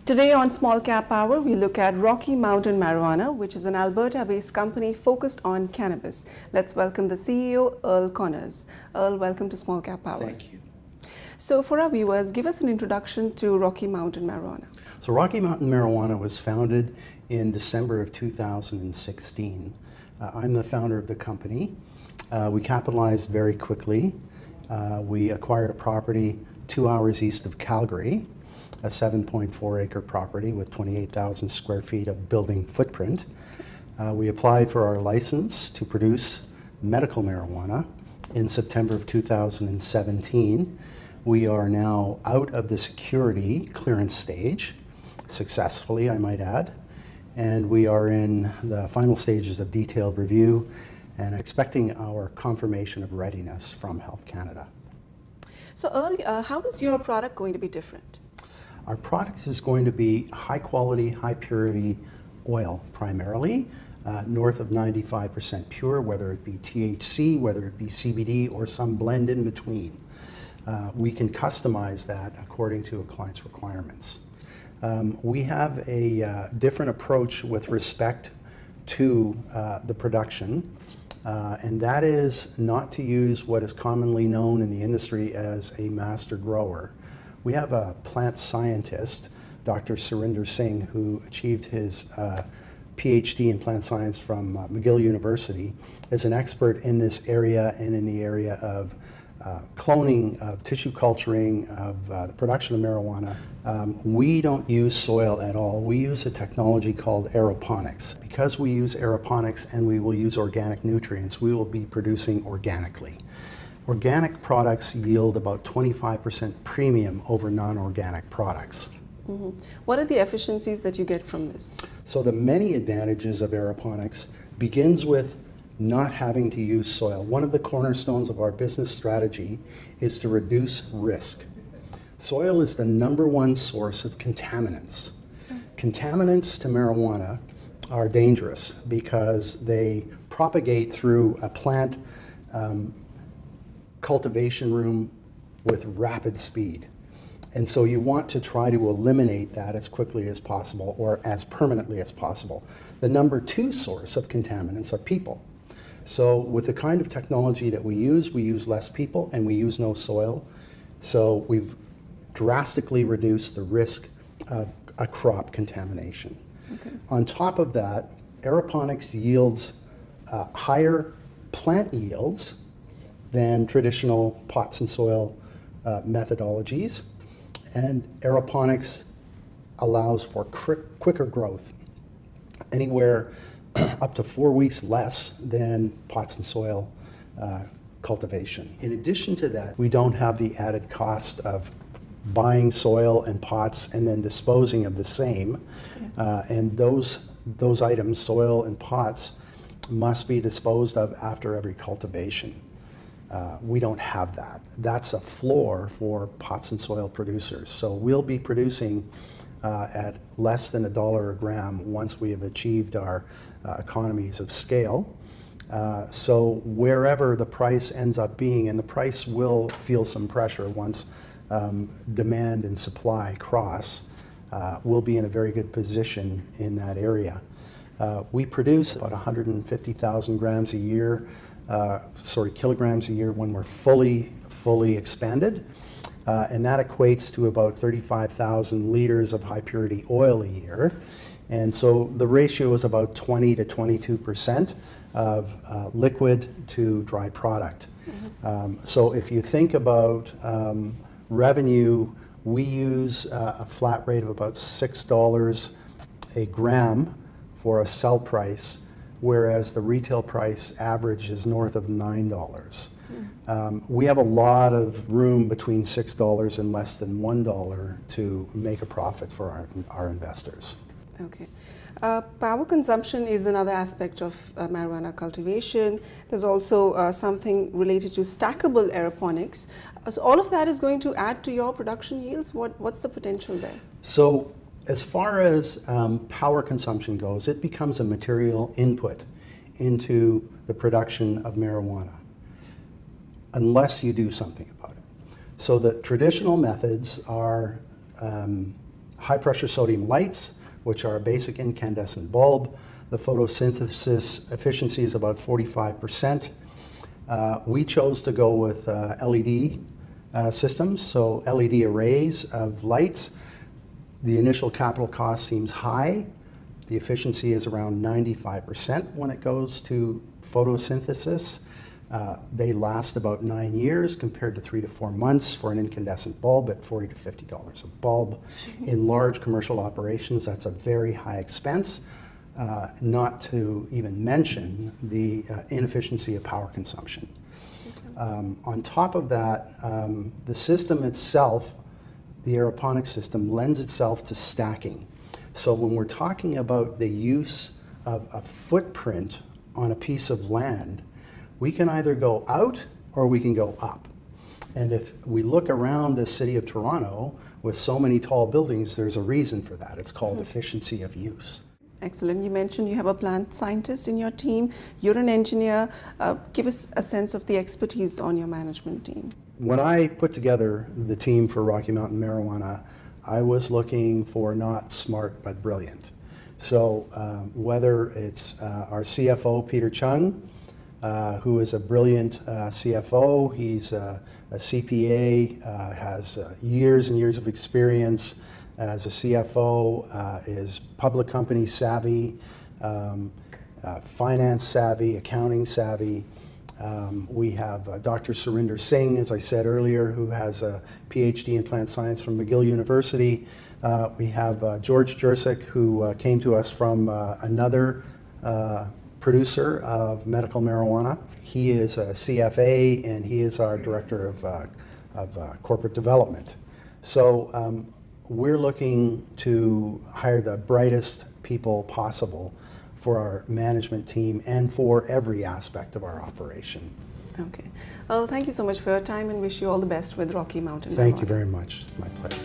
Today on Small Cap Power, we look at Rocky Mountain Marijuana, which is an Alberta-based company focused on cannabis. Let's welcome the CEO, Earl Connors. Earl, welcome to Small Cap Power. Thank you. So for our viewers, give us an introduction to Rocky Mountain Marijuana. So Rocky Mountain Marijuana was founded in December of 2016. I'm the founder of the company. We capitalized very quickly. We acquired a property 2 hours east of Calgary, a 7.4 acre property with 28,000 square feet of building footprint. We applied for our license to produce medical marijuana in September of 2017. We are now out of the security clearance stage, successfully I might add, and we are in the final stages of detailed review and expecting our confirmation of readiness from Health Canada. So Earl, how is your product going to be different? Our product is going to be high quality, high purity oil primarily, north of 95% pure, whether it be THC, whether it be CBD, or some blend in between. We can customize that according to a client's requirements. We have a different approach with respect to the production, and that is not to use what is commonly known in the industry as a master grower. We have a plant scientist, Dr. Surinder Singh, who achieved his PhD in plant science from McGill University, is an expert in this area and in the area of cloning, of tissue culturing, of the production of marijuana. We don't use soil at all. We use a technology called Aeroponics. Because we use aeroponics and we will use organic nutrients, we will be producing organically. Organic products yield about 25% premium over non-organic products. Mm-hmm. What are the efficiencies that you get from this? So the many advantages of aeroponics begins with not having to use soil. One of the cornerstones of our business strategy is to reduce risk. Soil is the #1 source of contaminants. Contaminants to marijuana are dangerous because they propagate through a plant cultivation room with rapid speed. And so you want to try to eliminate that as quickly as possible or as permanently as possible. The #2 source of contaminants are people. So with the kind of technology that we use less people and we use no soil. So we've drastically reduced the risk of a crop contamination. Okay. On top of that, aeroponics yields higher plant yields than traditional pots and soil methodologies, and aeroponics allows for quicker growth, anywhere up to 4 weeks less than pots and soil cultivation. In addition to that, we don't have the added cost of buying soil and pots and then disposing of the same, and those items, soil and pots, must be disposed of after every cultivation. We don't have that. That's a floor for pots and soil producers. So we'll be producing at less than $1 a gram once we have achieved our economies of scale. So wherever the price ends up being, and the price will feel some pressure once demand and supply cross, we'll be in a very good position in that area. We produce about 150,000 grams a year, kilograms a year when we're fully expanded. And that equates to about 35,000 liters of high purity oil a year. And so the ratio is about 20 to 22% of liquid to dry product. Mm-hmm. So if you think about revenue, we use a flat rate of about $6 a gram for a sell price, whereas the retail price average is north of $9. We have a lot of room between $6 and less than $1 to make a profit for our investors. Okay. Power consumption is another aspect of marijuana cultivation. There's also something related to stackable aeroponics. So all of that is going to add to your production yields? What's the potential there? So as far as power consumption goes, it becomes a material input into the production of marijuana, unless you do something about it. So the traditional methods are high-pressure sodium lights, which are a basic incandescent bulb. The photosynthesis efficiency is about 45%. We chose to go with LED systems, so LED arrays of lights. The initial capital cost seems high. The efficiency is around 95% when it goes to photosynthesis. They last about 9 years compared to 3 to 4 months for an incandescent bulb at $40 to $50 a bulb. In large commercial operations, that's a very high expense, not to even mention the inefficiency of power consumption. On top of that, the system itself, the Aeroponics system, lends itself to stacking. So when we're talking about the use of a footprint on a piece of land, we can either go out or we can go up. And if we look around the city of Toronto with so many tall buildings, there's a reason for that. It's called efficiency of use. Excellent. You mentioned you have a plant scientist in your team. You're an engineer. Give us a sense of the expertise on your management team. When I put together the team for Rocky Mountain Marijuana, I was looking for not smart but brilliant. So whether it's our CFO, Peter Chung, who is a brilliant CFO, he's a CPA, has years and years of experience as a CFO, is public company savvy, finance savvy, accounting savvy. We have Dr. Surinder Singh, as I said earlier, who has a PhD in plant science from McGill University. We have George Jurczyk, who came to us from another producer of medical marijuana. He is a CFA, and he is our director of corporate development. So we're looking to hire the brightest people possible for our management team and for every aspect of our operation. Okay. Well, thank you so much for your time and wish you all the best with Rocky Mountain. Thank you very much. It's my pleasure.